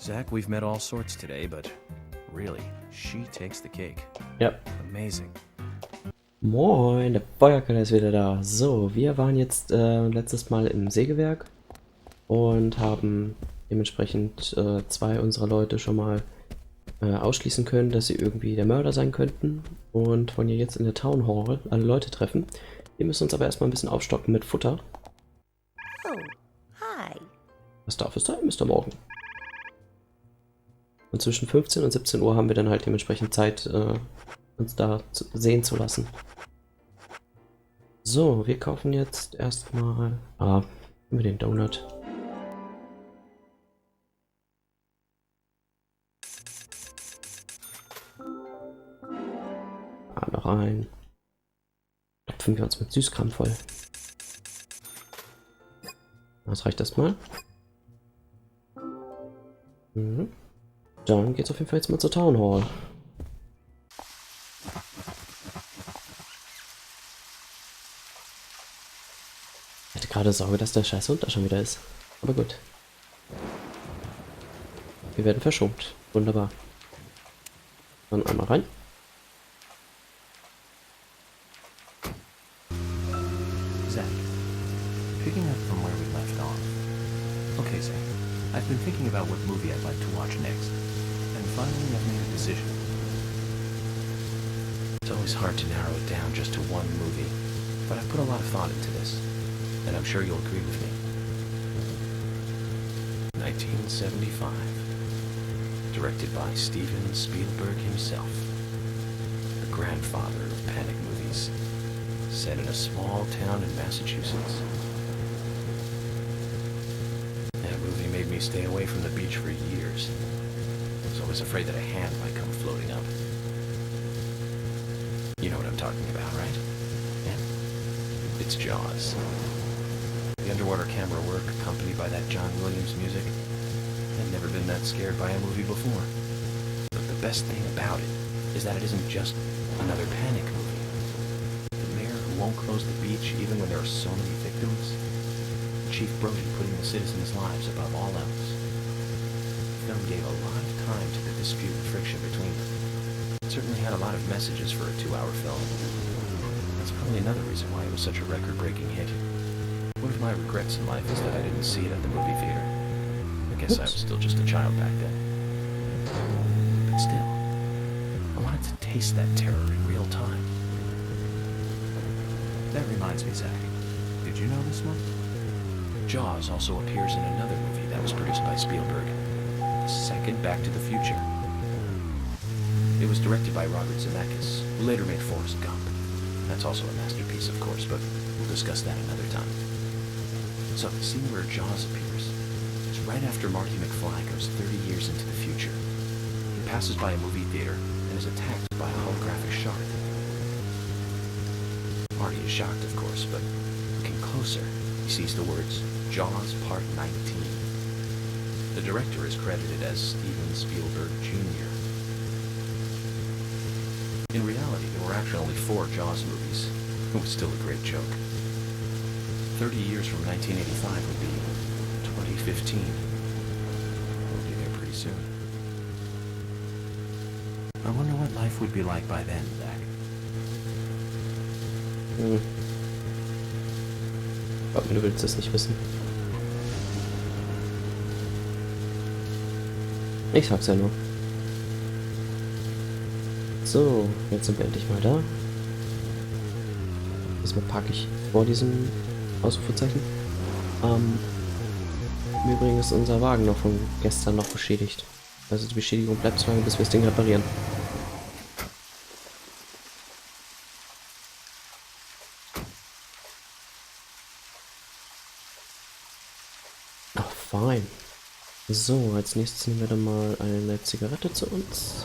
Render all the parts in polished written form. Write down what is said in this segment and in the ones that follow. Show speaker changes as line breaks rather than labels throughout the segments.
Zach, we've met all sorts today, but really, she takes the cake.
Ja.
Amazing.
Moin, der Feuerkeller ist wieder da. So, wir waren jetzt letztes Mal im Sägewerk und haben dementsprechend zwei unserer Leute schon mal ausschließen können, dass sie irgendwie der Mörder sein könnten und wollen ja jetzt in der Town Hall alle Leute treffen. Wir müssen uns aber erstmal ein bisschen aufstocken mit Futter.
Oh, hi.
Was darf es sein, Mr. Morgan? Und zwischen 15 und 17 Uhr haben wir dann halt dementsprechend Zeit, uns da sehen zu lassen. So, wir kaufen jetzt erstmal... nehmen wir den Donut. Noch ein. Stopfen wir uns mit Süßkram voll. Das reicht erstmal. Mhm. Dann geht's auf jeden Fall jetzt mal zur Town Hall. Ich hatte gerade Sorge, dass der scheiß Hund da schon wieder ist. Aber gut. Wir werden verschont. Wunderbar. Dann einmal rein.
Zach, picking up from where we left off. Okay, Zach, I've been thinking about what movie I'd like to watch next, and finally I've made a decision. It's always hard to narrow it down just to one movie, but I've put a lot of thought into this, and I'm sure you'll agree with me. 1975. Directed by Steven Spielberg himself. The grandfather of panic movies. Set in a small town in Massachusetts. That movie made me stay away from the beach for years. I was always afraid that a hand might come floating up. You know what I'm talking about, right? Yeah. It's Jaws. The underwater camera work, accompanied by that John Williams music. I'd never been that scared by a movie before. But the best thing about it is that it isn't just another panic movie. Won't close the beach even when there are so many victims. Chief Brody putting the citizens' lives above all else. The film gave a lot of time to the dispute and friction between them. It certainly had a lot of messages for a 2-hour film. That's probably another reason why it was such a record-breaking hit. One of my regrets in life is that I didn't see it at the movie theater. I guess I was still just a child back then. But still, I wanted to taste that terror in real time. That reminds me, Zach. Did you know this one? Jaws also appears in another movie that was produced by Spielberg. The second Back to the Future. It was directed by Robert Zemeckis, who later made Forrest Gump. That's also a masterpiece, of course, but we'll discuss that another time. So, the scene where Jaws appears is right after Marty McFly goes 30 years into the future. He passes by a movie theater and is attacked by a holographic shark. Marty is shocked, of course, but looking closer, he sees the words, Jaws Part 19. The director is credited as Steven Spielberg Jr. In reality, there were actually only 4 Jaws movies. It was still a great joke. 30 years from 1985 would be 2015. We'll be there pretty soon. I wonder what life would be like by then, Zach.
Glaub mir, du willst es nicht wissen. Ich sag's ja nur. So, jetzt sind wir endlich mal da. Diesmal parke ich vor diesem Ausrufezeichen. Im Übrigen ist unser Wagen noch von gestern noch beschädigt. Also die Beschädigung bleibt so lange, bis wir das Ding reparieren. Fein. So, als nächstes nehmen wir dann mal eine Zigarette zu uns.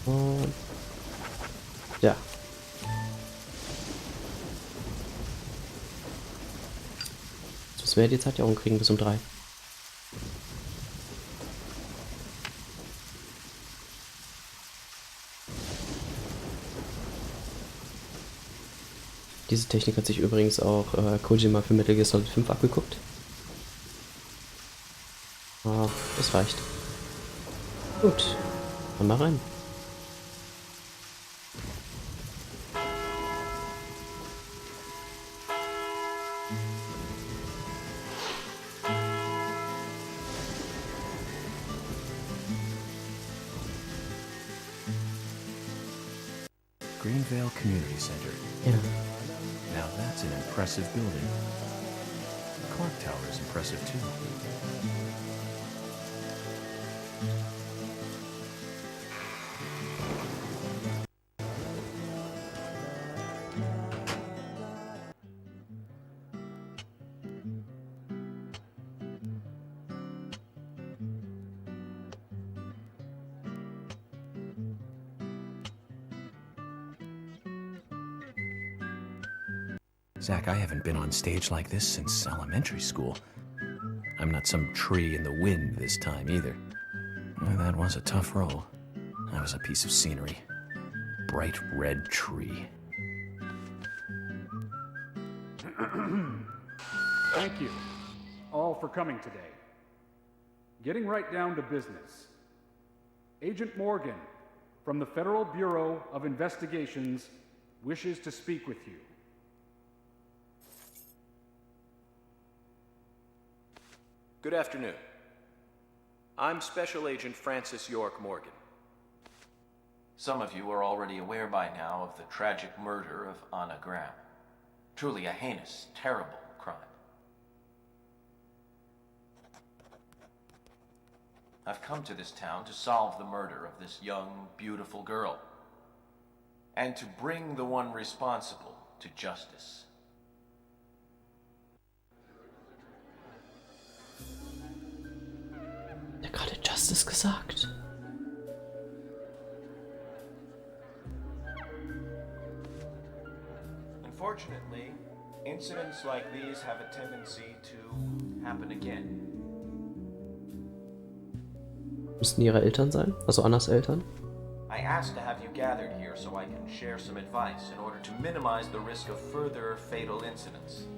Und ja. Jetzt müssen wir die Zeit ja auch kriegen bis um 3. Diese Technik hat sich übrigens auch Kojima für Metal Gear Solid 5 abgeguckt. Ah, das reicht. Gut, dann mal rein.
Greenvale Community Center.
Ja.
Now that's an impressive building. The clock tower is impressive too. Zach, I haven't been on stage like this since elementary school. I'm not some tree in the wind this time either. That was a tough role. I was a piece of scenery. Bright red tree.
Thank you all for coming today. Getting right down to business. Agent Morgan from the Federal Bureau of Investigations wishes to speak with you.
Good afternoon. I'm Special Agent Francis York Morgan.
Some of you are already aware by now of the tragic murder of Anna Graham. Truly a heinous, terrible crime. I've come to this town to solve the murder of this young, beautiful girl, and to bring the one responsible to justice.
Der gerade Justice gesagt.
Unfortunately, incidents like these have a tendency to happen again.
Müssten ihre Eltern sein? Also Annas Eltern?
I asked to have you gathered here so I can share some advice in order to minimize the risk of further fatal incidents.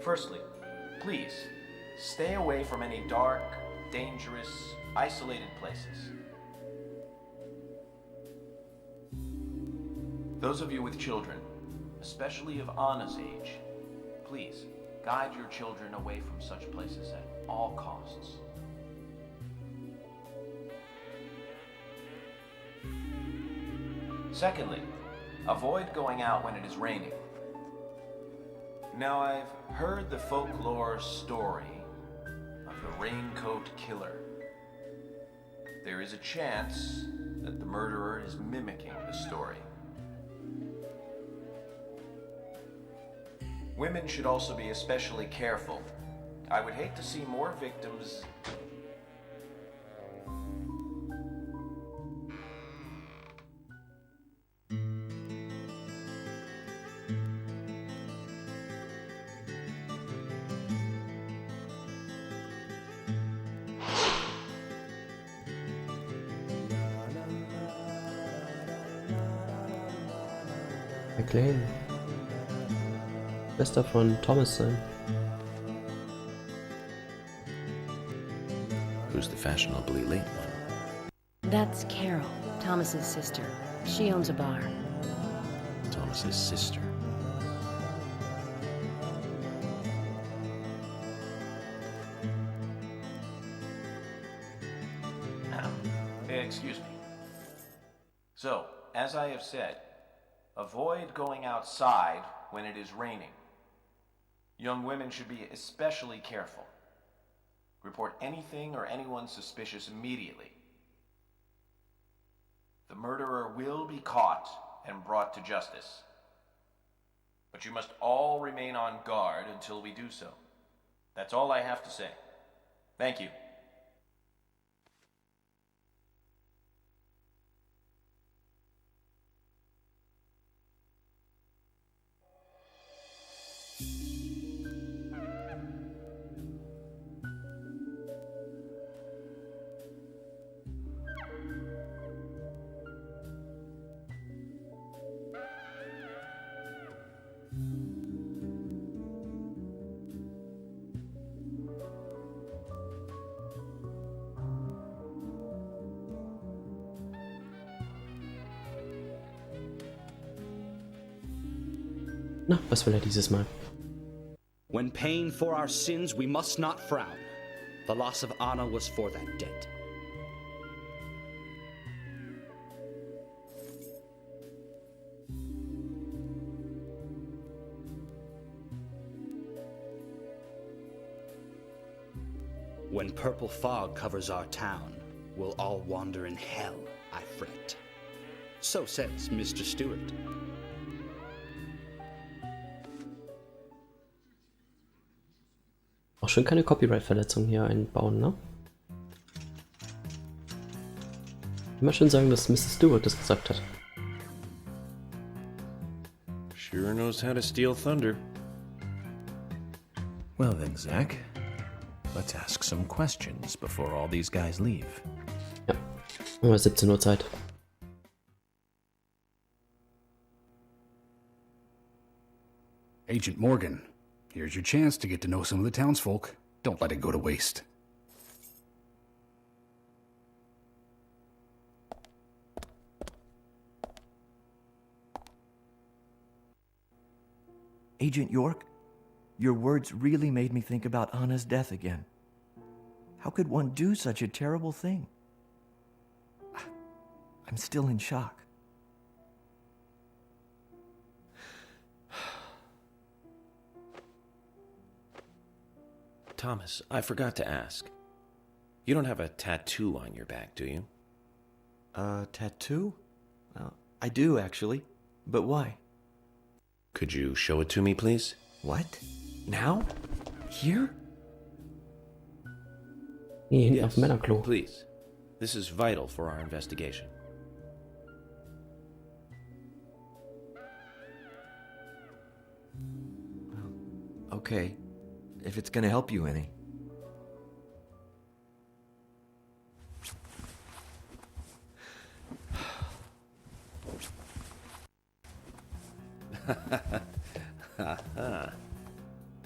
Firstly, please, stay away from any dark, dangerous, isolated places. Those of you with children, especially of Anna's age, please, guide your children away from such places at all costs. Secondly, avoid going out when it is raining. Now, I've heard the folklore story of the raincoat killer. There is a chance that the murderer is mimicking the story. Women should also be especially careful. I would hate to see more victims.
McLean. Bester von Thomas sein.
Who's the fashionably late one?
That's Carol, Thomas's sister. She owns a bar.
Thomas's sister.
Excuse me. So, as I have said, avoid going outside when it is raining. Young women should be especially careful. Report anything or anyone suspicious immediately. The murderer will be caught and brought to justice. But you must all remain on guard until we do so. That's all I have to say. Thank you.
Na, was will er dieses Mal?
When paying for our sins, we must not frown. The loss of Anna was for that debt. When purple fog covers our town, we'll all wander in hell, I fret. So says Mr. Stewart.
Auch schön keine Copyright-Verletzung hier einbauen, ne? Immer schön sagen, dass Mr. Stewart das gesagt hat.
Sure knows how to steal thunder. Well then, Zach, let's ask some questions before all these guys leave.
Ja, haben wir 17 Uhr Zeit.
Agent Morgan, here's your chance to get to know some of the townsfolk. Don't let it go to waste.
Agent York, your words really made me think about Anna's death again. How could one do such a terrible thing? I'm still in shock.
Thomas, I forgot to ask. You don't have a tattoo on your back, do you?
Tattoo? I do, actually. But why?
Could you show it to me, please?
What? Now? Here?
Hier hinten auf dem Männerklo.
Please. This is vital for our investigation.
Okay. If it's gonna help you any.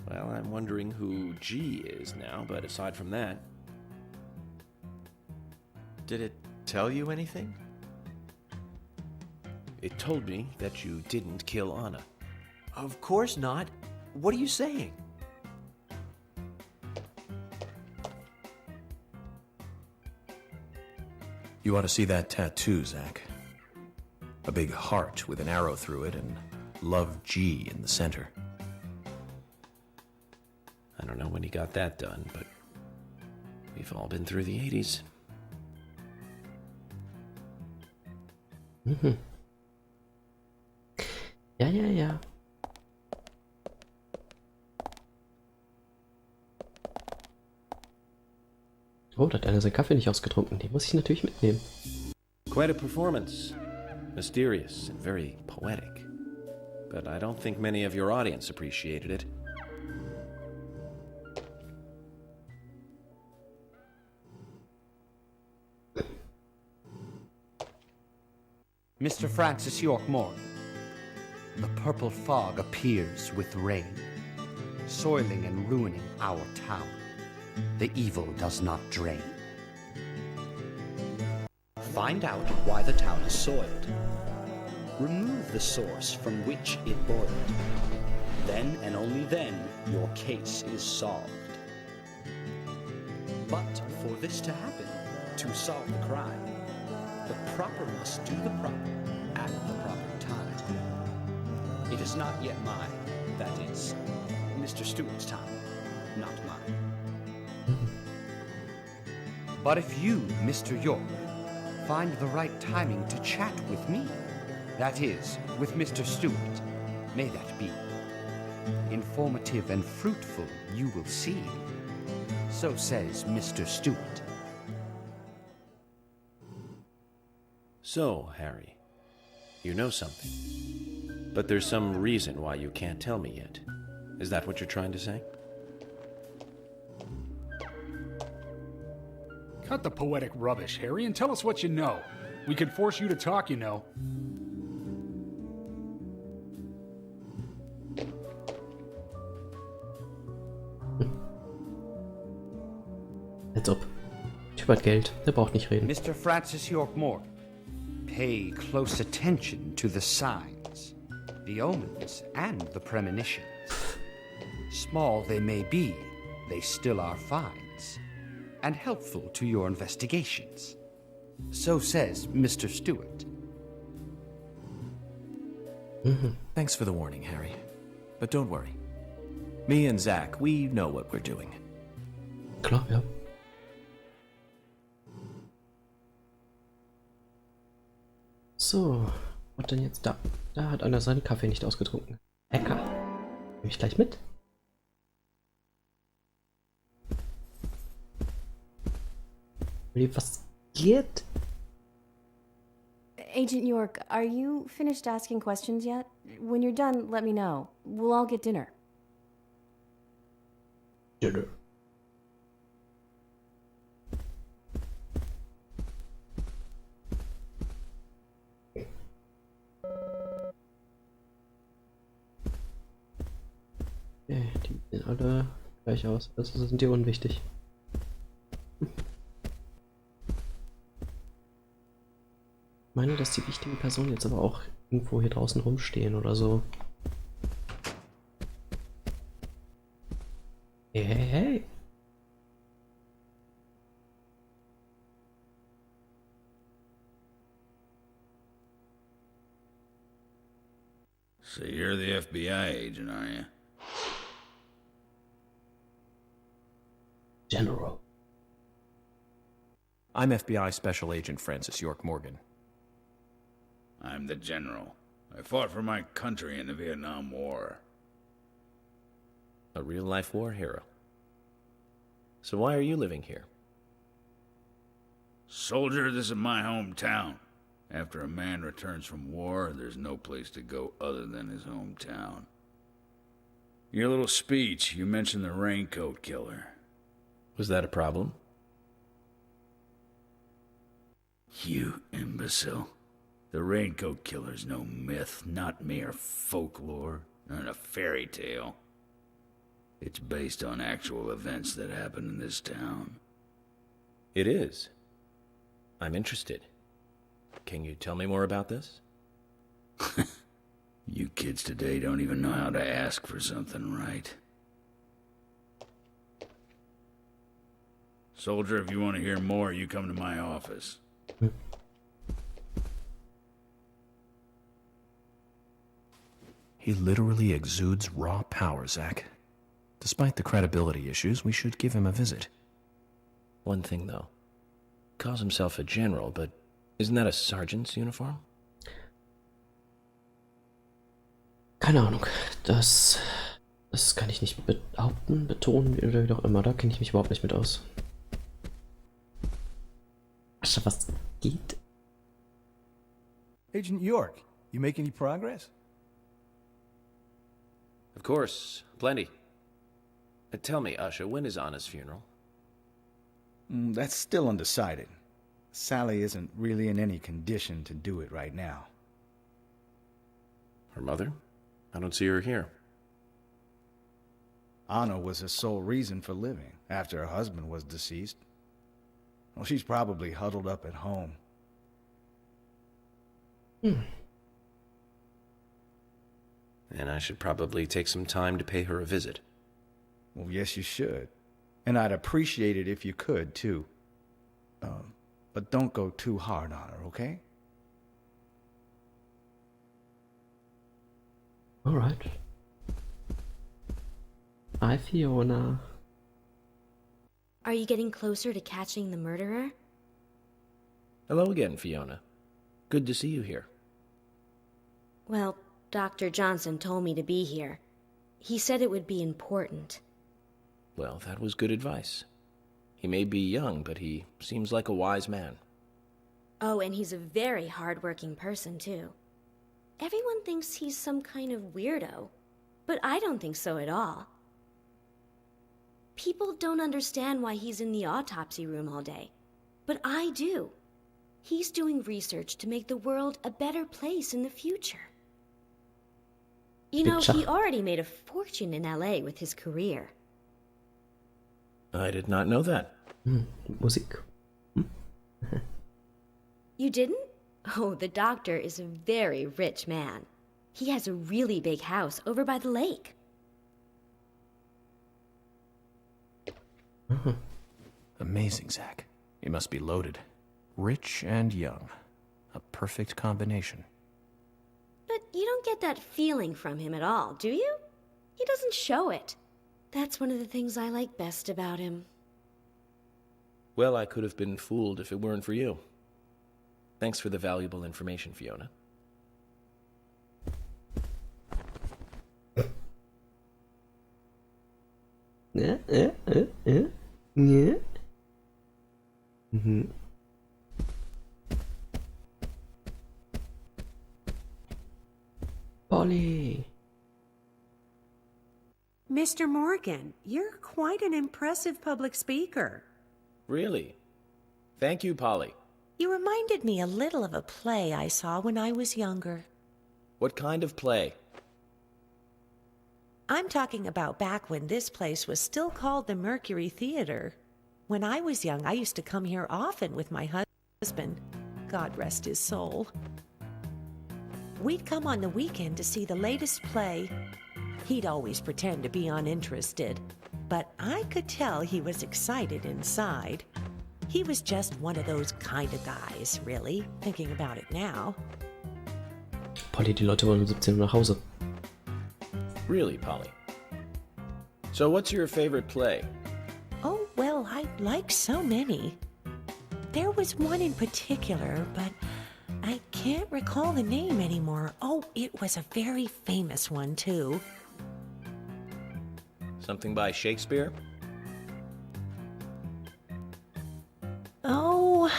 Well, I'm wondering who G is now, but aside from that...
Did it tell you anything?
It told me that you didn't kill Anna.
Of course not. What are you saying?
You ought to see that tattoo, Zach. A big heart with an arrow through it and Love G in the center. I don't know when he got that done, but we've all been through the 80s.
Mhm. Ja, ja, ja. Oh, da hat einer seinen Kaffee nicht ausgetrunken. Den muss ich natürlich mitnehmen.
Quite a performance. Mysterious and very poetic. But I don't think many of your audience appreciated it.
Mr. Francis York Morgan, the purple fog appears with rain, soiling and ruining our town. The evil does not drain. Find out why the town is soiled. Remove the source from which it boiled. Then and only then your case is solved. But for this to happen, to solve the crime, the proper must do the proper at the proper time. It is not yet mine, that is, Mr. Stewart's time, not mine. But if you, Mr. York, find the right timing to chat with me, that is, with Mr. Stewart, may that be. Informative and fruitful you will see. So says Mr. Stewart.
So, Harry, you know something. But there's some reason why you can't tell me yet. Is that what you're trying to say?
Cut the poetic rubbish, Harry, and tell us what you know. We can force you to talk, you know.
Als ob. Typ hat Geld, der braucht nicht reden.
Mr. Francis York Morgan, pay close attention to the signs, the omens, and the premonitions. Small they may be, they still are finds, and helpful to your investigations. So says Mr. Stewart.
Thanks for the warning, Harry. But don't worry. Me and Zach, we know what we're doing.
Klar, ja. So, was denn jetzt da? Da hat einer seinen Kaffee nicht ausgetrunken. Lecker. Nehme ich gleich mit. Was geht?
Agent York, are you finished asking questions yet? When you're done, let me know. We'll all get dinner.
Dinner. Okay, die sehen alle gleich aus. Also sind die unwichtig. Ich meine, dass die wichtigen Personen jetzt aber auch irgendwo hier draußen rumstehen oder so. Hey, hey, hey.
So you're the FBI agent, are you?
General.
I'm FBI Special Agent Francis York Morgan.
I'm the general. I fought for my country in the Vietnam War.
A real-life war hero. So why are you living here?
Soldier, this is my hometown. After a man returns from war, there's no place to go other than his hometown. Your little speech, you mentioned the raincoat killer.
Was that a problem?
You imbecile. The raincoat killer's no myth, not mere folklore, not a fairy tale. It's based on actual events that happened in this town.
It is. I'm interested. Can you tell me more about this?
You kids today don't even know how to ask for something right. Soldier, if you want to hear more, you come to my office.
He literally exudes raw power, Zach. Despite the credibility issues, we should give him a visit. One thing, though. Calls himself a general, but isn't that a sergeant's uniform?
Keine Ahnung. Das kann ich nicht behaupten, betonen oder wie auch immer. Da kenne ich mich überhaupt nicht mit aus. Asche, was geht?
Agent York, you make any progress?
Of course, plenty. Tell me, Usha, when is Anna's funeral?
That's still undecided. Sally isn't really in any condition to do it right now.
Her mother? I don't see her here.
Anna was her sole reason for living after her husband was deceased. Well, she's probably huddled up at home.
And I should probably take some time to pay her a visit.
Well, yes, you should. And I'd appreciate it if you could, too. But don't go too hard on her, okay?
Alright. Hi, Fiona.
Are you getting closer to catching the murderer?
Hello again, Fiona. Good to see you here.
Well, Dr. Johnson told me to be here. He said it would be important.
Well, that was good advice. He may be young, but he seems like a wise man.
Oh, and he's a very hard-working person, too. Everyone thinks he's some kind of weirdo, but I don't think so at all. People don't understand why he's in the autopsy room all day, but I do. He's doing research to make the world a better place in the future. You know, he already made a fortune in LA with his career.
I did not know that.
Musik.
You didn't? Oh, the doctor is a very rich man. He has a really big house over by the lake.
Amazing, Zach. You must be loaded. Rich and young. A perfect combination.
But you don't get that feeling from him at all, do you? He doesn't show it. That's one of the things I like best about him.
Well, I could have been fooled if it weren't for you. Thanks for the valuable information, Fiona.
Yeah. Yeah. Mhm. Polly.
Mr. Morgan, you're quite an impressive public speaker.
Really? Thank you, Polly.
You reminded me a little of a play I saw when I was younger.
What kind of play?
I'm talking about back when this place was still called the Mercury Theater. When I was young, I used to come here often with my husband. God rest his soul. We'd come on the weekend to see the latest play. He'd always pretend to be uninterested, but I could tell he was excited inside. He was just one of those kind of guys, really, thinking about it now.
Polly, die Leute wollen um 17 Uhr nach Hause.
Really, Polly? So what's your favorite play?
Oh, well, I like so many. There was one in particular, but I can't recall the name anymore. Oh, it was a very famous one, too.
Something by Shakespeare?
Oh,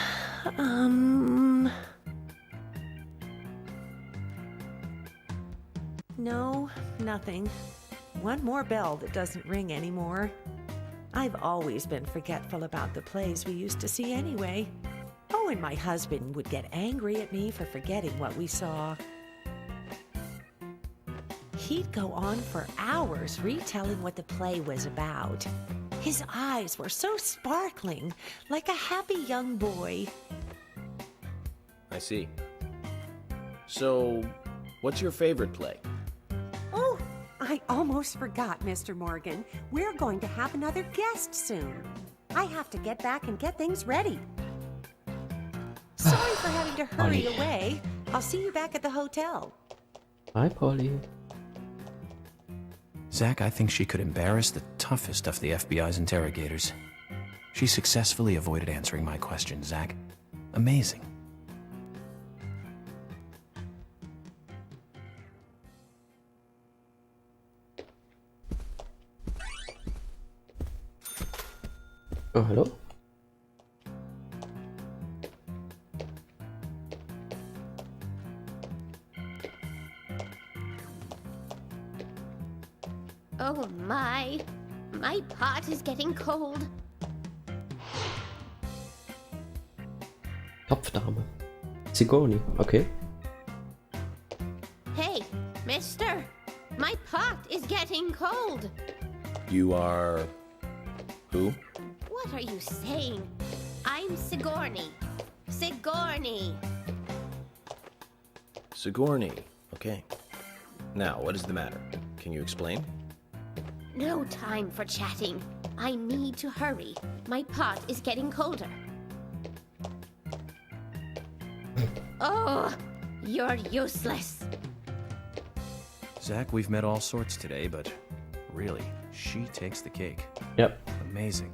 No, nothing. One more bell that doesn't ring anymore. I've always been forgetful about the plays we used to see anyway. Oh, and my husband would get angry at me for forgetting what we saw. He'd go on for hours retelling what the play was about. His eyes were so sparkling, like a happy young boy.
I see. So, what's your favorite play?
Oh, I almost forgot, Mr. Morgan. We're going to have another guest soon. I have to get back and get things ready. Sorry for having to hurry
Polly.
away. I'll see you back at the hotel.
Hi, Polly.
Zach, I think she could embarrass the toughest of the FBI's interrogators. She successfully avoided answering my question, Zach. Amazing.
Oh, hallo?
Oh my pot is getting cold.
Topfdame. Zigoni, okay.
Hey, mister, my pot is getting cold.
You are... who?
What are you saying? I'm Sigourney. Sigourney.
Sigourney. Okay. Now, what is the matter? Can you explain?
No time for chatting. I need to hurry. My pot is getting colder. Oh, you're useless.
Zach, we've met all sorts today, but really, she takes the cake.
Yep.
Amazing.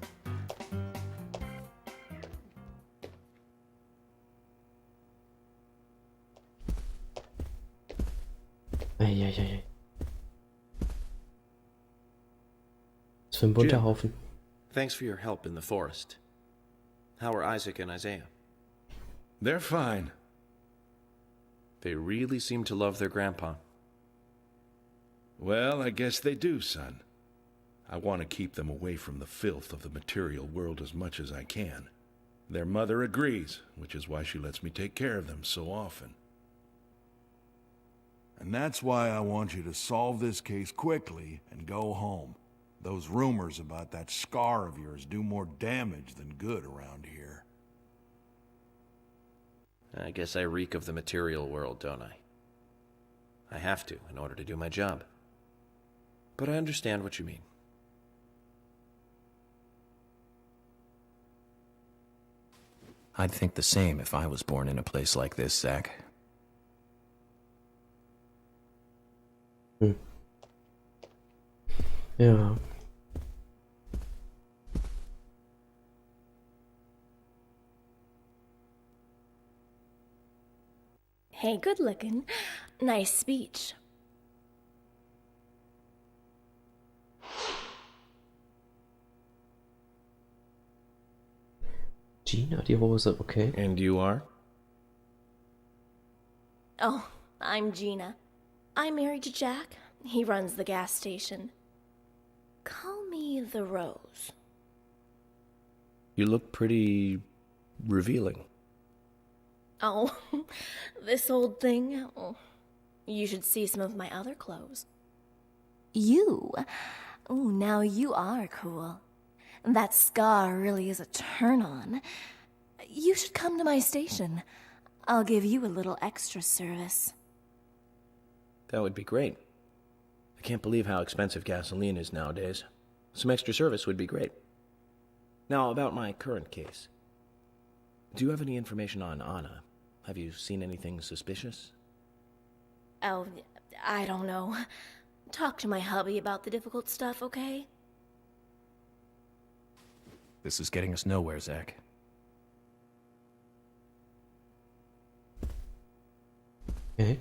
Eieiei. Was für ein bunter
Jim.
Haufen.
Thanks for your help in the forest. How are Isaac and Isaiah?
They're fine.
They really seem to love their grandpa.
Well, I guess they do, son. I want to keep them away from the filth of the material world as much as I can. Their mother agrees, which is why she lets me take care of them so often.
And that's why I want you to solve this case quickly and go home. Those rumors about that scar of yours do more damage than good around here.
I guess I reek of the material world, don't I? I have to in order to do my job. But I understand what you mean.
I'd think the same if I was born in a place like this, Zach.
Ja.
Hey, good looking. Nice speech.
Gina, die Hose, okay.
And you are?
Oh, I'm Gina. I'm married to Jack. He runs the gas station. Call me the Rose.
You look pretty revealing.
Oh, this old thing. Oh, you should see some of my other clothes. You? Oh, now you are cool. That scar really is a turn-on. You should come to my station. I'll give you a little extra service.
That would be great. I can't believe how expensive gasoline is nowadays. Some extra service would be great. Now, about my current case. Do you have any information on Anna? Have you seen anything suspicious?
Oh, I don't know. Talk to my hubby about the difficult stuff, okay?
This is getting us nowhere, Zach.
Okay.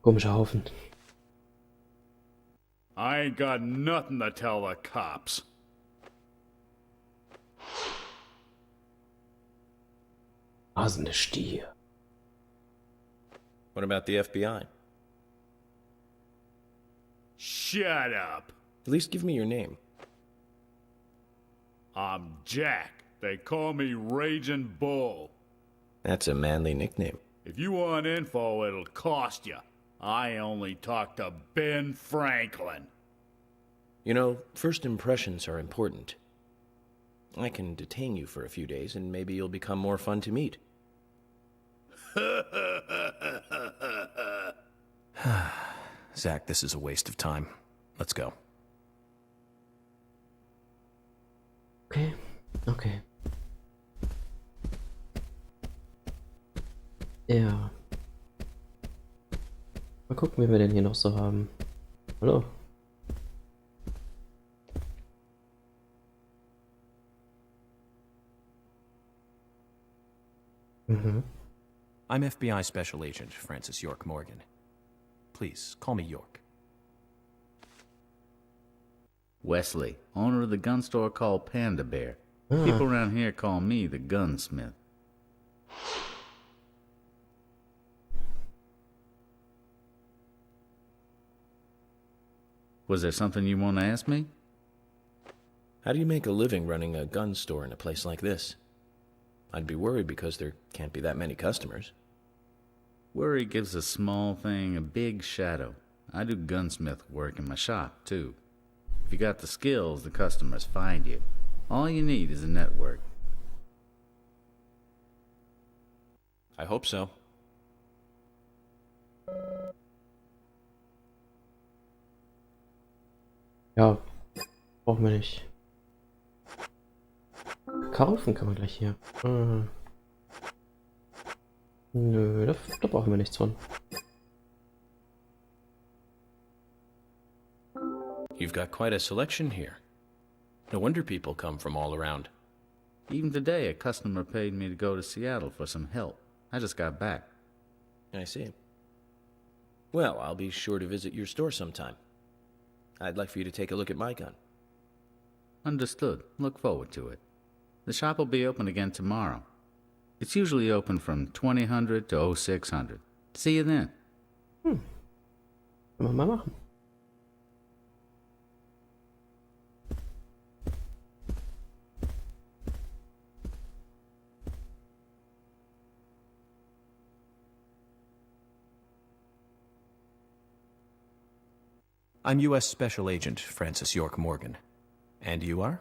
Komischer Haufen.
I ain't got nothing to tell the cops.
Rasende Stier.
What about the FBI?
Shut up.
At least give me your name.
I'm Jack. They call me Raging Bull.
That's a manly nickname.
If you want info, it'll cost you. I only talk to Ben Franklin.
You know, first impressions are important. I can detain you for a few days, and maybe you'll become more fun to meet.
Zach, this is a waste of time. Let's go.
Okay, okay. Ja. Mal gucken, wie wir denn hier noch so haben. Hallo.
I'm FBI Special Agent Francis York Morgan. Please, call me York.
Wesley, owner of the gun store called Panda Bear. People around here call me the gunsmith. Was there something you want to ask me?
How do you make a living running a gun store in a place like this? I'd be worried because there can't be that many customers.
Worry gives a small thing a big shadow. I do gunsmith work in my shop, too. If you got the skills, the customers find you. All you need is a network.
I hope so.
Ja, brauchen wir nicht. Kaufen kann man gleich hier. Nö, da brauchen wir nichts von.
You've got quite a selection here. No wonder people come from all around.
Even today, a customer paid me to go to Seattle for some help. I just got back.
I see. Well, I'll be sure to visit your store sometime. I'd like for you to take a look at my gun.
Understood. Look forward to it. The shop will be open again tomorrow. It's usually open from 2000 to 0600. See you then.
Können wir mal machen.
I'm U.S. Special Agent Francis York Morgan. And you are?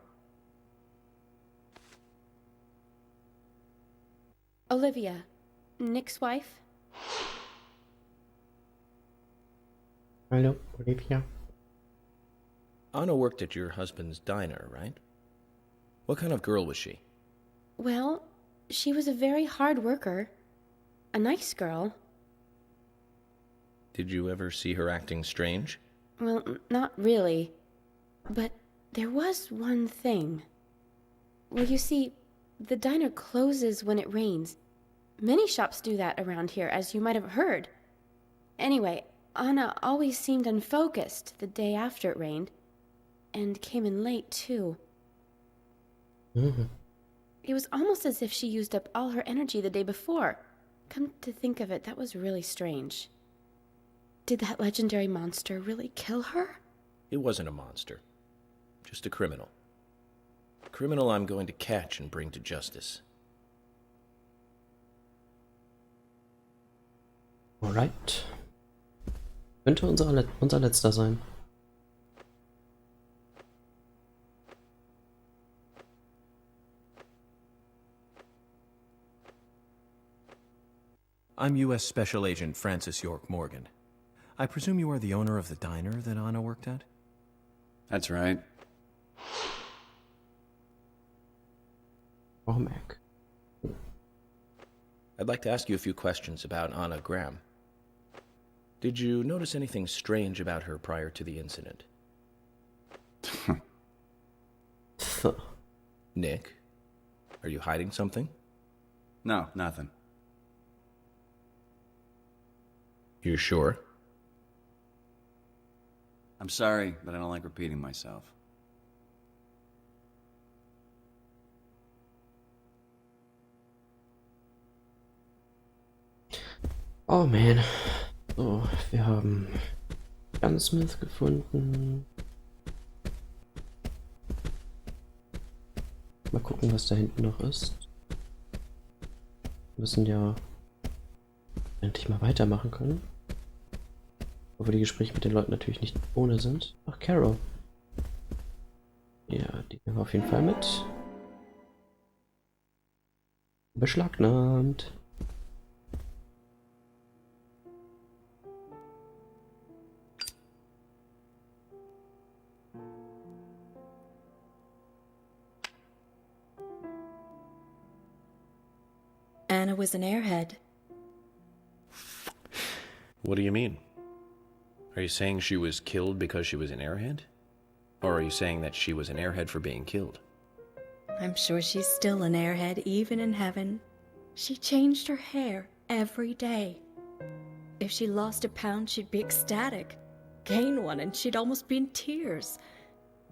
Olivia, Nick's wife.
Hello, Olivia.
Anna worked at your husband's diner, right? What kind of girl was she?
Well, she was a very hard worker. A nice girl.
Did you ever see her acting strange?
Well, not really. But there was one thing. Well, you see, the diner closes when it rains. Many shops do that around here, as you might have heard. Anyway, Anna always seemed unfocused the day after it rained. And came in late, too.
Mm-hmm.
It was almost as if she used up all her energy the day before. Come to think of it, that was really strange. Did that legendary monster really kill her?
It wasn't a monster. Just a criminal. A criminal I'm going to catch and bring to justice.
Alright. Könnte unser letzter sein.
I'm U.S. Special Agent Francis York Morgan. I presume you are the owner of the diner that Anna worked at?
That's right.
Oh, Mac.
I'd like to ask you a few questions about Anna Graham. Did you notice anything strange about her prior to the incident? Nick, are you hiding something?
No, nothing.
You sure?
I'm sorry, but I don't like repeating myself.
Oh man. So, wir haben Gunsmith gefunden. Mal gucken, was da hinten noch ist. Wir müssen ja endlich mal weitermachen können. Obwohl die Gespräche mit den Leuten natürlich nicht ohne sind. Ach, Carol. Ja, die nehmen wir auf jeden Fall mit. Beschlagnahmt.
Anna was an airhead.
What do you mean? Are you saying she was killed because she was an airhead? Or are you saying that she was an airhead for being killed?
I'm sure she's still an airhead even in heaven. She changed her hair every day. If she lost a pound, she'd be ecstatic. Gain one, and she'd almost be in tears.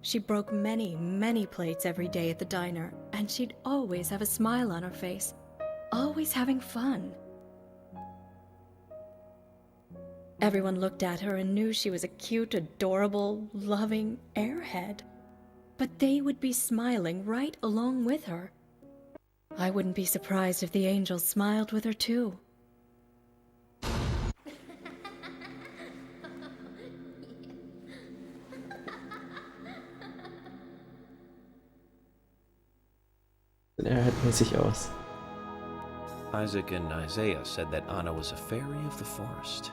She broke many, many plates every day at the diner, and she'd always have a smile on her face. Always having fun. Everyone looked at her and knew she was a cute, adorable, loving airhead. But they would be smiling right along with her. I wouldn't be surprised if the angels smiled with her too.
Mäßig aus.
Isaac and Isaiah said that Anna was a fairy of the forest.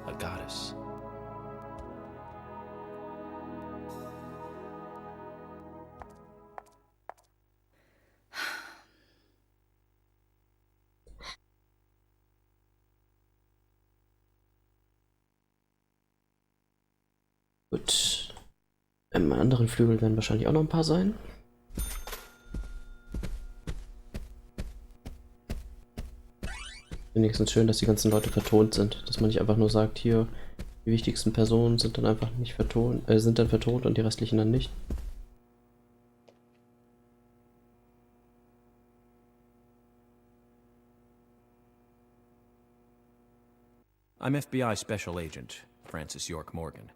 A goddess.
Gut. Im anderen Flügel werden wahrscheinlich auch noch ein paar sein. Wenigstens schön, dass die ganzen Leute vertont sind. Dass man nicht einfach nur sagt, hier, die wichtigsten Personen sind dann einfach nicht vertont, sind dann vertont und die restlichen dann nicht.
I'm FBI Special Agent Francis York Morgan.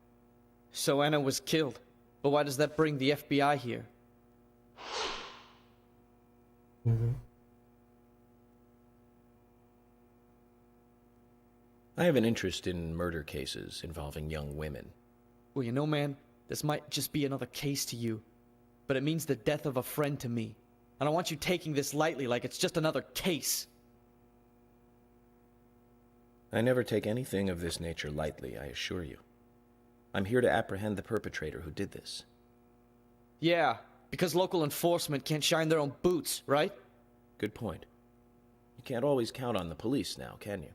So Anna was killed. But why does that bring the FBI here?
I have an interest in murder cases involving young women.
Well, you know, man, this might just be another case to you, but it means the death of a friend to me. I don't want you taking this lightly like it's just another case.
I never take anything of this nature lightly, I assure you. I'm here to apprehend the perpetrator who did this.
Yeah, because local enforcement can't shine their own boots, right?
Good point. You can't always count on the police now, can you?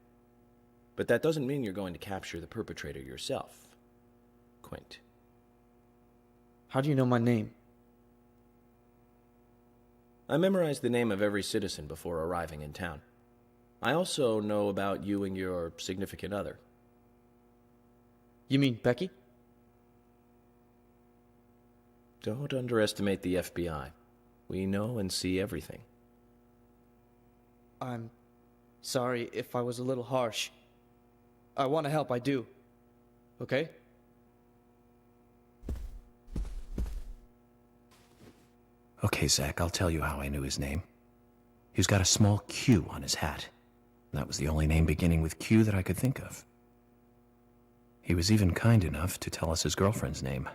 But that doesn't mean you're going to capture the perpetrator yourself. Quint.
How do you know my name?
I memorized the name of every citizen before arriving in town. I also know about you and your significant other.
You mean Becky?
Don't underestimate the FBI. We know and see everything.
I'm sorry if I was a little harsh. I want to help, I do. Okay?
Okay, Zach, I'll tell you how I knew his name. He's got a small Q on his hat. That was the only name beginning with Q that I could think of. He was even kind enough to tell us his girlfriend's name.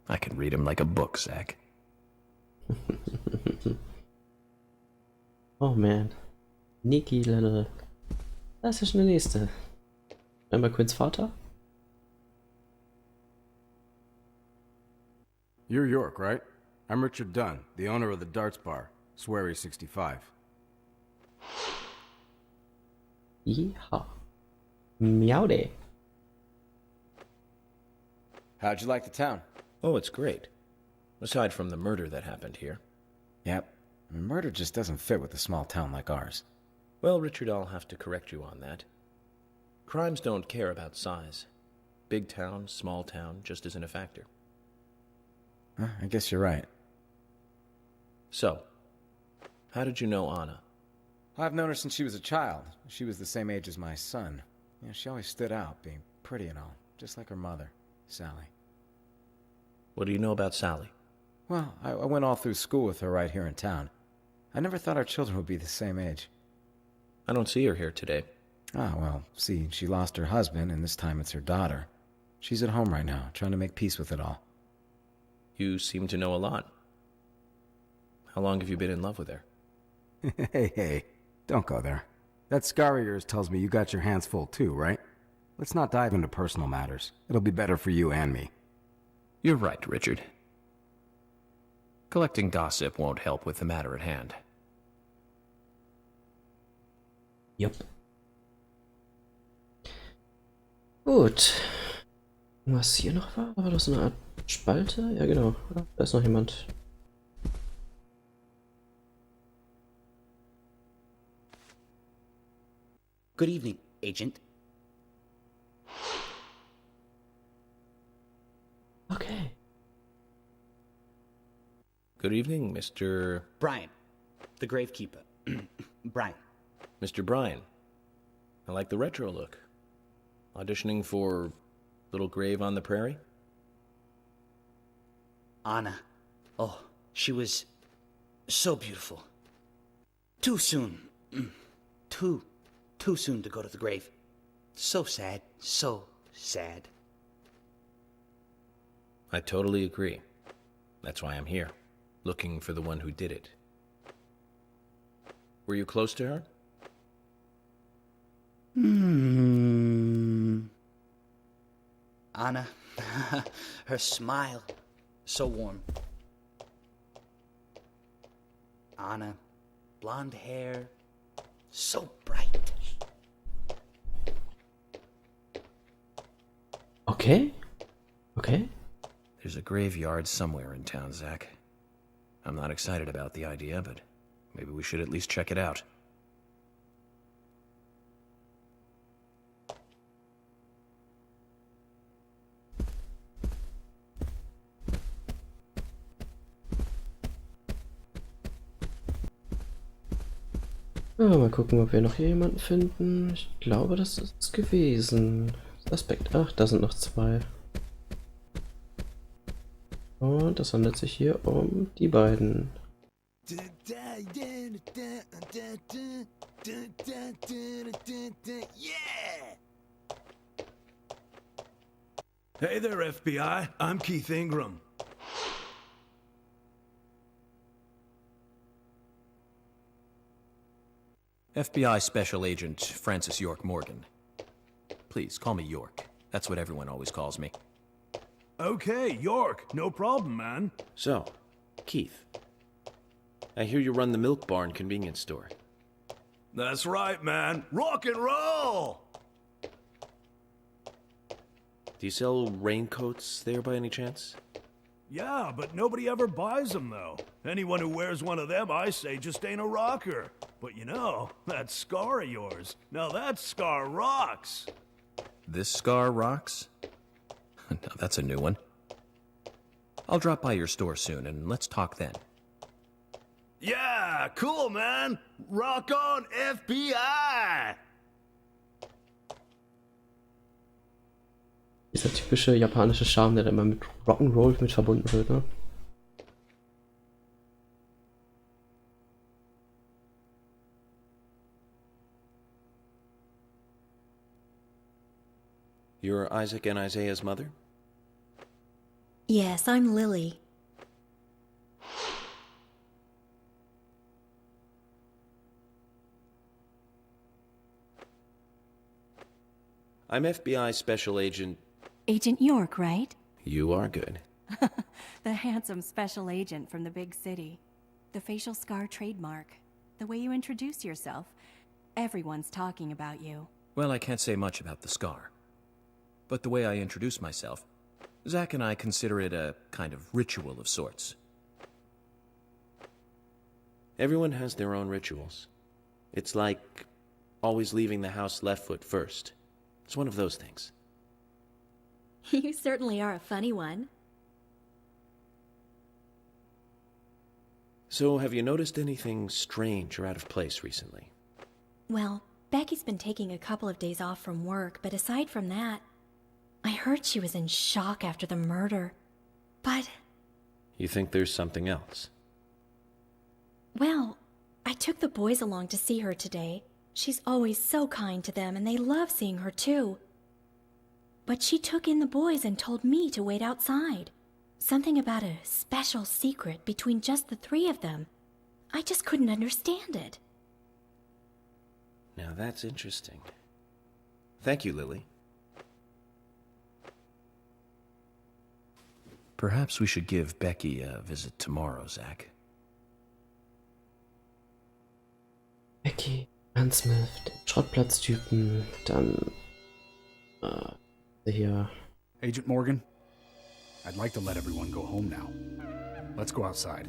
I can read him like a book, Zach.
Oh man. Niki Lennel. Das ist ja schon der nächste. Einmal Quints Vater.
You're York, right? I'm Richard Dunn, the owner of the Darts Bar, Swery 65.
Yeehaw. Meowdy.
How'd you like the town?
Oh, it's great. Aside from the murder that happened here.
Yep. Murder just doesn't fit with a small town like ours.
Well, Richard, I'll have to correct you on that. Crimes don't care about size. Big town, small town, just isn't a factor.
I guess you're right.
So, how did you know Anna?
I've known her since she was a child. She was the same age as my son. You know, she always stood out, being pretty and all, just like her mother, Sally.
What do you know about Sally?
Well, I went all through school with her right here in town. I never thought our children would be the same age.
I don't see her here today.
Ah, well, see, she lost her husband, and this time it's her daughter. She's at home right now, trying to make peace with it all.
You seem to know a lot. How long have you been in love with her?
Hey, don't go there. That scar of yours tells me you got your hands full too, right? Let's not dive into personal matters. It'll be better for you and me.
You're right, Richard. Collecting gossip won't help with the matter at hand.
Jupp. Gut. Was hier noch war? War das so eine Art Spalte? Ja, genau. Da ist noch jemand.
Good evening, Agent.
Okay.
Good evening, Mr.
Brian, the gravekeeper. Brian.
Mr. Brian. I like the retro look. Auditioning for Little Grave on the Prairie?
Anna. Oh, she was so beautiful. Too soon. Too soon to go to the grave. So sad. So sad.
I totally agree. That's why I'm here, looking for the one who did it. Were you close to her?
Anna, her smile, so warm. Anna, blonde hair, so bright.
Okay. Okay.
There's a graveyard somewhere in town, Zach. I'm not excited about the idea, but maybe we should at least check it out.
Ja, mal gucken, ob wir noch hier jemanden finden. Ich glaube, das ist es gewesen. Aspekt. Ach, da sind noch zwei. Und das handelt sich hier um die beiden.
Hey there, FBI. I'm Keith Ingram.
FBI Special Agent Francis York Morgan. Please, call me York. That's what everyone always calls me.
Okay, York. No problem, man.
So, Keith, I hear you run the Milk Barn convenience store.
That's right, man. Rock and roll!
Do you sell raincoats there by any chance?
Yeah, but nobody ever buys them, though. Anyone who wears one of them, I say, just ain't a rocker. But you know, that scar of yours, now that scar rocks.
This scar rocks? Now that's a new one. I'll drop by your store soon, and let's talk then.
Yeah, cool, man. Rock on, FBI!
Dieser typische japanische Charme, der da immer mit Rock'n'Roll mit verbunden wird, ne?
You're Isaac and Isaiah's mother?
Yes, I'm Lily.
I'm FBI Special Agent...
Agent York, right?
You are good.
The handsome special agent from the big city. The facial scar trademark. The way you introduce yourself. Everyone's talking about you.
Well, I can't say much about the scar. But the way I introduce myself, Zach and I consider it a kind of ritual of sorts.
Everyone has their own rituals. It's like always leaving the house left foot first. It's one of those things.
You certainly are a funny one.
So, have you noticed anything strange or out of place recently?
Well, Becky's been taking a couple of days off from work, but aside from that, I heard she was in shock after the murder. But...
You think there's something else?
Well, I took the boys along to see her today. She's always so kind to them, and they love seeing her too. But she took in the boys and told me to wait outside. Something about a special secret between just the three of them. I just couldn't understand it.
Now that's interesting. Thank you, Lily.
Perhaps we should give Becky a visit tomorrow, Zach.
Becky, Gunsmith, den Schrottplatztypen, dann hier.
Agent Morgan, I'd like to let everyone go home now. Let's go outside.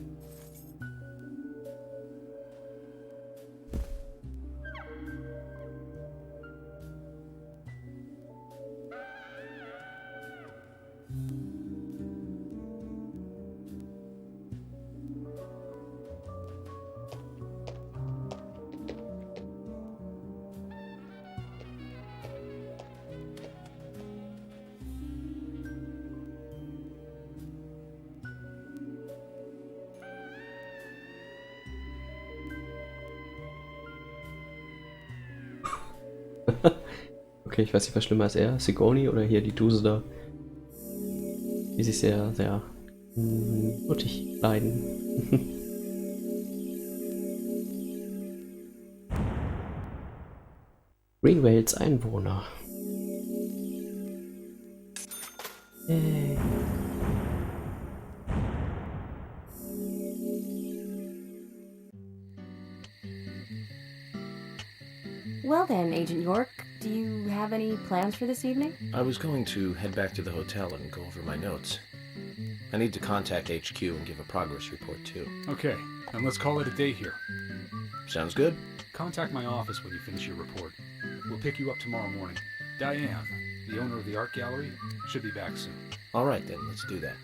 Okay, ich weiß nicht, was schlimmer ist, er, Sigourney oder hier die Duse da, die sich sehr, sehr nuttig leiden. Greenvales Einwohner. Yay.
Well then, Agent York, do you have any plans for this evening?
I was going to head back to the hotel and go over my notes. I need to contact HQ and give a progress report too.
Okay, then let's call it a day here.
Sounds good.
Contact my office when you finish your report. We'll pick you up tomorrow morning. Diane, the owner of the art gallery, should be back soon.
All right then, let's do that.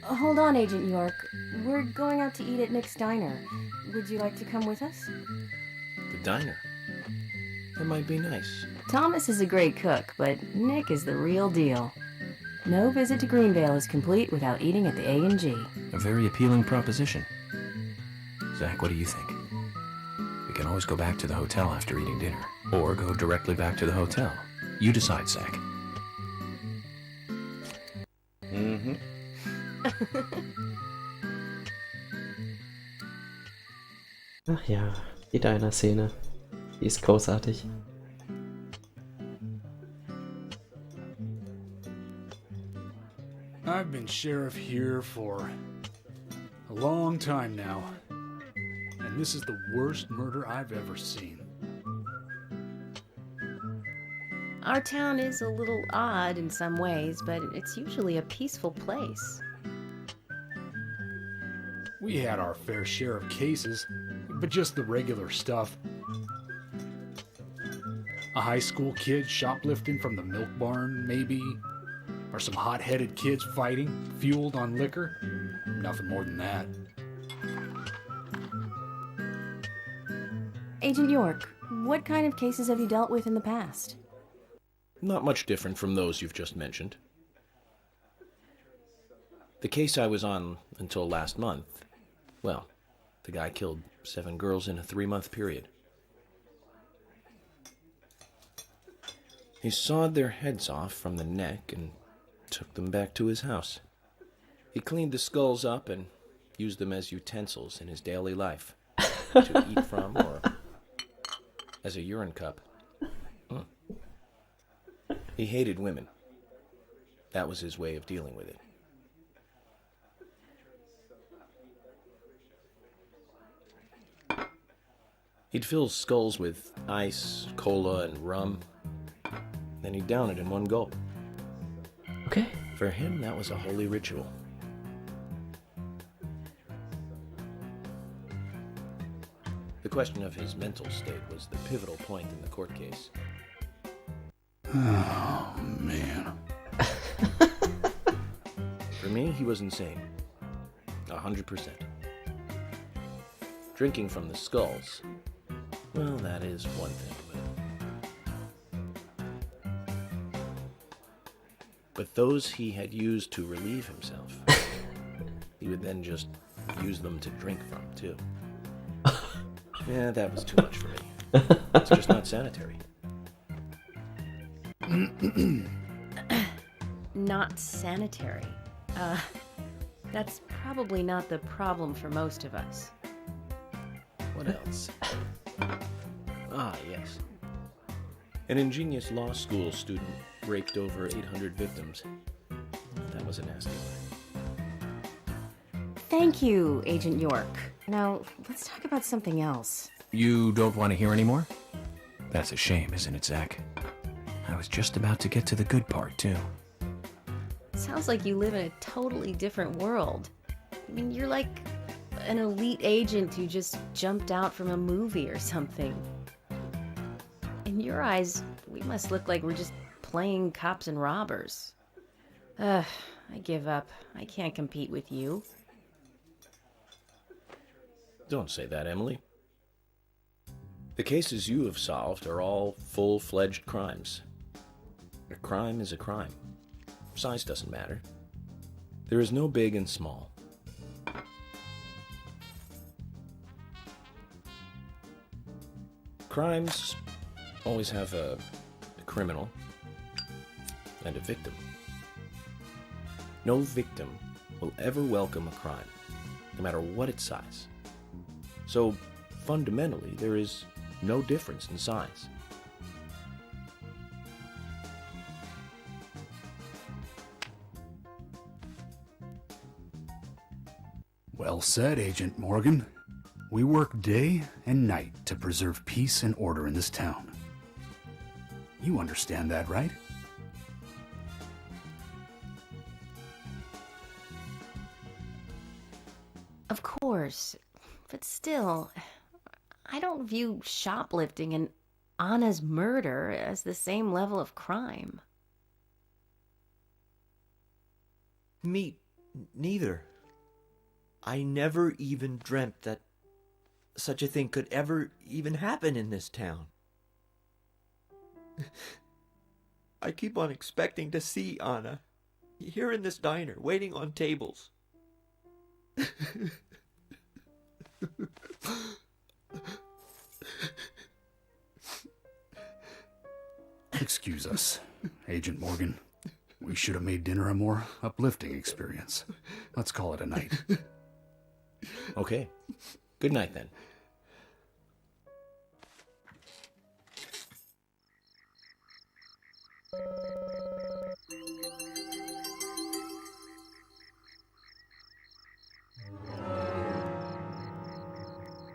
Hold on, Agent York. We're going out to eat at Nick's Diner. Would you like to come with us?
The diner? That might be nice.
Thomas is a great cook, but Nick is the real deal. No visit to Greenvale is complete without eating at the A&G.
A very appealing proposition. Zach, what do you think? We can always go back to the hotel after eating dinner, or go directly back to the hotel. You decide, Zach.
Mhm. Ach ja, die Diner-Szene. Die ist großartig.
I've been sheriff here for a long time now, and this is the worst murder I've ever seen.
Our town is a little odd in some ways, but it's usually a peaceful place.
We had our fair share of cases, but just the regular stuff. A high school kid shoplifting from the milk barn, maybe. Or some hot-headed kids fighting, fueled on liquor. Nothing more than that.
Agent York, what kind of cases have you dealt with in the past?
Not much different from those you've just mentioned. The case I was on until last month, well, the guy killed 7 girls in a 3-month period. He sawed their heads off from the neck and took them back to his house. He cleaned the skulls up and used them as utensils in his daily life, to eat from or as a urine cup. He hated women. That was his way of dealing with it. He'd fill skulls with ice, cola, and rum. Then he'd down it in one gulp.
Okay.
For him, that was a holy ritual. The question of his mental state was the pivotal point in the court case.
Oh, man.
For me, he was insane. 100%. Drinking from the skulls, well, that is one thing, but those he had used to relieve himself, he would then just use them to drink from, too. Yeah, that was too much for me. It's just not sanitary.
Not sanitary. That's probably not the problem for most of us.
What else? Ah, yes. An ingenious law school student raped over 800 victims. That was a nasty one.
Thank you, Agent York. Now, let's talk about something else.
You don't want to hear anymore? That's a shame, isn't it, Zach? I was just about to get to the good part, too.
Sounds like you live in a totally different world. I mean, you're like an elite agent who just jumped out from a movie or something. In your eyes, we must look like we're just playing cops and robbers. I give up. I can't compete with you.
Don't say that, Emily. The cases you have solved are all full-fledged crimes. A crime is a crime. Size doesn't matter. There is no big and small. Crimes always have a criminal and a victim. No victim will ever welcome a crime, no matter what its size. So, fundamentally, there is no difference in size.
Well said, Agent Morgan. We work day and night to preserve peace and order in this town. You understand that, right?
Of course, but still, I don't view shoplifting and Anna's murder as the same level of crime.
Me neither. I never even dreamt that such a thing could ever even happen in this town. I keep on expecting to see Anna, here in this diner, waiting on tables.
Excuse us, Agent Morgan. We should have made dinner a more uplifting experience. Let's call it a night.
Okay. Good night, then.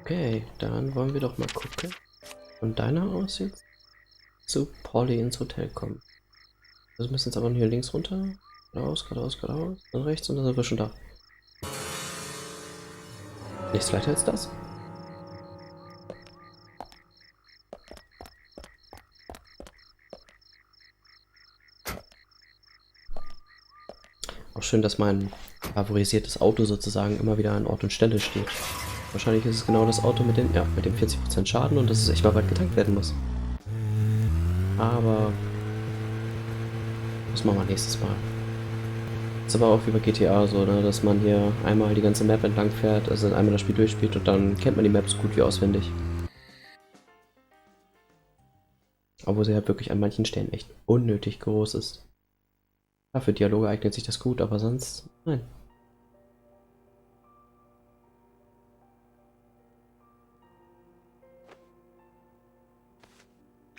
Okay, dann wollen wir doch mal gucken. Von deiner aus jetzt zu Polly ins Hotel kommen. Also müssen jetzt aber hier links runter. Geradeaus, geradeaus, geradeaus. Dann rechts und dann sind wir schon da. Nichts weiter als das. Auch schön, dass mein favorisiertes Auto sozusagen immer wieder an Ort und Stelle steht. Wahrscheinlich ist es genau das Auto mit dem 40% Schaden und dass es echt mal bald getankt werden muss. Aber das machen wir nächstes Mal. Ist aber auch wie bei GTA so, ne, dass man hier einmal die ganze Map entlang fährt, also einmal das Spiel durchspielt und dann kennt man die Map so gut wie auswendig. Obwohl sie halt wirklich an manchen Stellen echt unnötig groß ist. Ja, für Dialoge eignet sich das gut, aber sonst nein.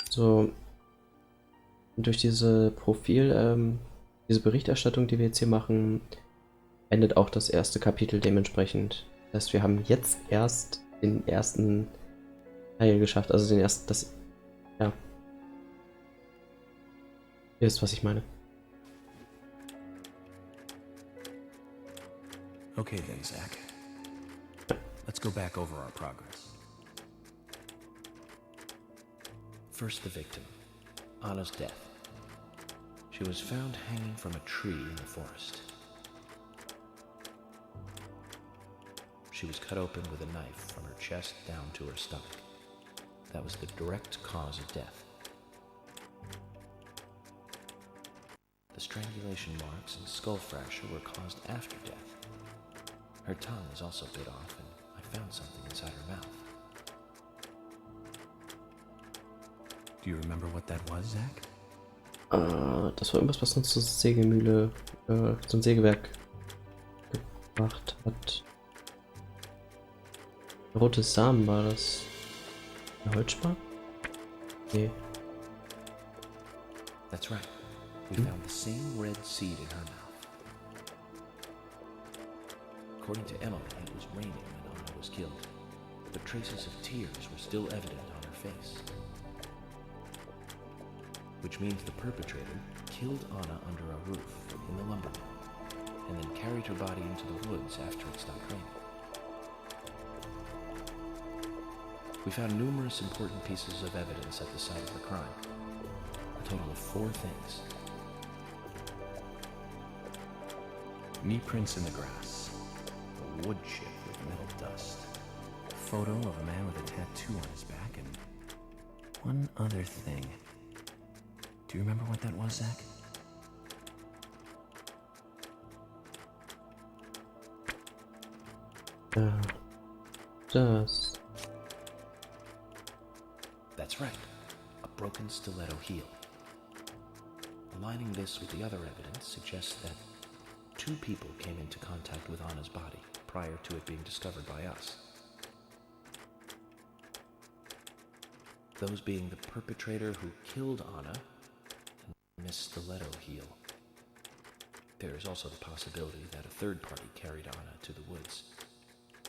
So, durch diese diese Berichterstattung, die wir jetzt hier machen, endet auch das erste Kapitel dementsprechend. Das heißt, wir haben jetzt erst den ersten Teil geschafft, also den ersten, ja. Ihr wisst, was ich meine.
Okay then, Zach. Let's go back over our progress.
First, the victim, Anna's death. She was found hanging from a tree in the forest. She was cut open with a knife from her chest down to her stomach. That was the direct cause of death. The strangulation marks and skull fracture were caused after death. Her tongue was also bit off, and I found something inside her mouth.
Do you remember what that was, Zach?
Das war irgendwas, was uns zur Sägemühle, zum Sägewerk gebracht hat. Rotes Samen war das. Ein Holzspan? Nee.
That's right. We found the same red seed in her mouth. According to Emily, it was raining when Anna was killed, but traces of tears were still evident on her face. Which means the perpetrator killed Anna under a roof in the lumber mill, and then carried her body into the woods after it stopped raining. We found numerous important pieces of evidence at the site of the crime. A total of 4 things.
Knee prints in the grass. A wood chip with metal dust. A photo of a man with a tattoo on his back, and one other thing. Do you remember what that was, Zach?
Das.
That's right. A broken stiletto heel. Aligning this with the other evidence suggests that 2 people came into contact with Anna's body prior to it being discovered by us. Those being the perpetrator who killed Anna and Miss Stiletto heel. There is also the possibility that a third party carried Anna to the woods.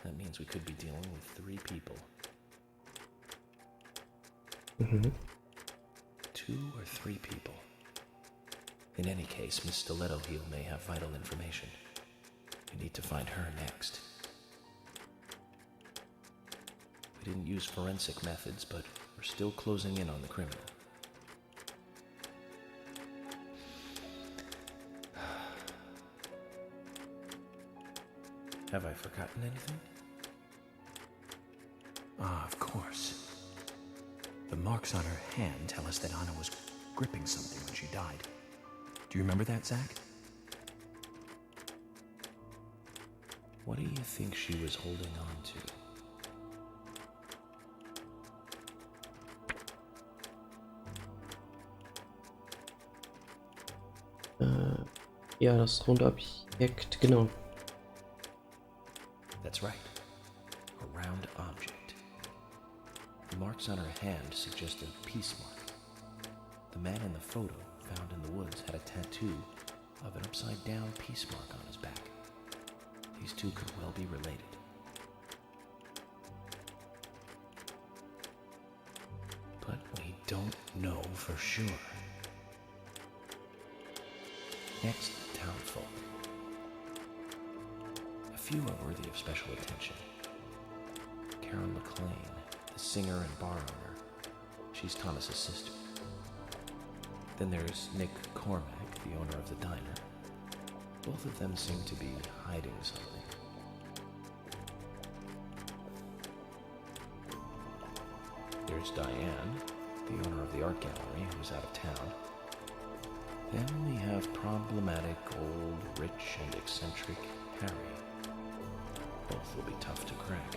That means we could be dealing with 3 people. 2 or 3 people. In any case, Miss Stiletto heel may have vital information. We need to find her next. We didn't use forensic methods, but we're still closing in on the criminal. Have I forgotten anything?
Ah, of course. The marks on her hand tell us that Anna was gripping something when she died. Do you remember that, Zach?
What do you think she was holding on to?
Ja, das runde Objekt, genau.
That's right. A round object. The marks on her hand suggest a peace mark. The man in the photo found in the woods had a tattoo of an upside-down peace mark on his back. These two could well be related. But we don't know for sure. Next, townfolk. A few are worthy of special attention. Karen McLean, the singer and bar owner. She's Thomas's sister. Then there's Nick Cormack, the owner of the diner. Both of them seem to be hiding something. There's Diane, the owner of the art gallery, who's out of town. Then we have problematic, old, rich, and eccentric Harry. Both will be tough to crack.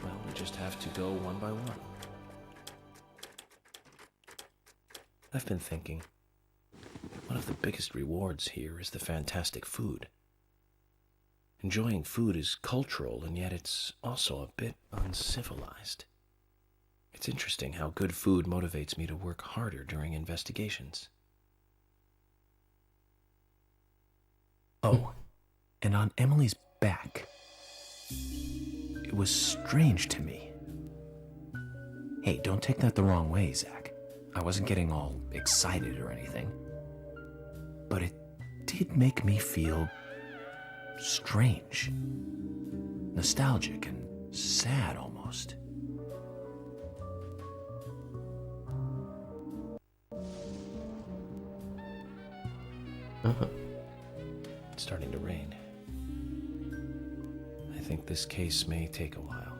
Well, we just have to go one by one. I've been thinking, one of the biggest rewards here is the fantastic food. Enjoying food is cultural, and yet it's also a bit uncivilized. It's interesting how good food motivates me to work harder during investigations. Oh, and on Emily's back, it was strange to me. Hey, don't take that the wrong way, Zach. I wasn't getting all excited or anything. But it did make me feel strange. Nostalgic and sad almost. It's starting to rain. I think this case may take a while.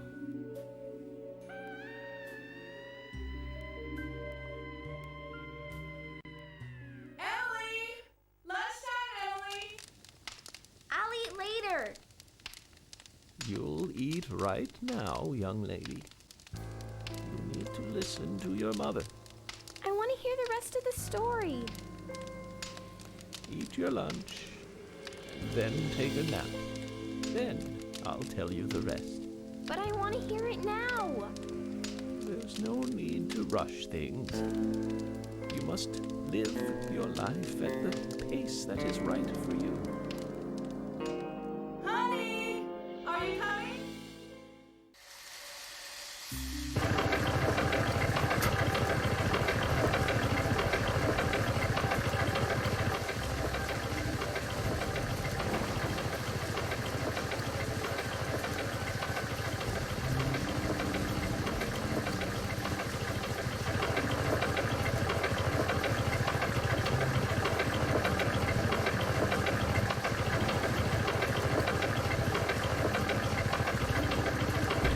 Ellie! Lunchtime, Ellie!
I'll eat later.
You'll eat right now, young lady. You need to listen to your mother.
I want to hear the rest of the story.
Eat your lunch, then take a nap. Then I'll tell you the rest.
But I want to hear it now.
There's no need to rush things. You must live your life at the pace that is right for you.
Honey! Are you coming?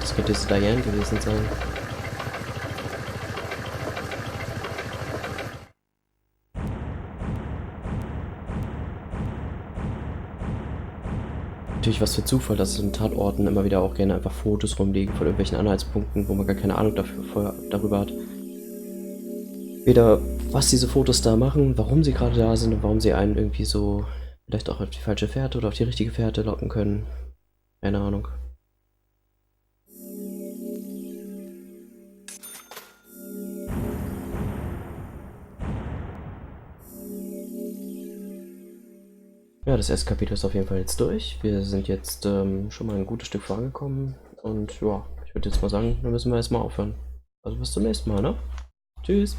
Das könnte jetzt Diane gewesen sein. Natürlich was für Zufall, dass in Tatorten immer wieder auch gerne einfach Fotos rumliegen von irgendwelchen Anhaltspunkten, wo man gar keine Ahnung darüber hat. Weder was diese Fotos da machen, warum sie gerade da sind und warum sie einen irgendwie so vielleicht auch auf die falsche Fährte oder auf die richtige Fährte locken können. Keine Ahnung. Ja, das erste Kapitel ist auf jeden Fall jetzt durch. Wir sind jetzt schon mal ein gutes Stück vorangekommen. Und ja, ich würde jetzt mal sagen, dann müssen wir erstmal aufhören. Also bis zum nächsten Mal, ne? Tschüss!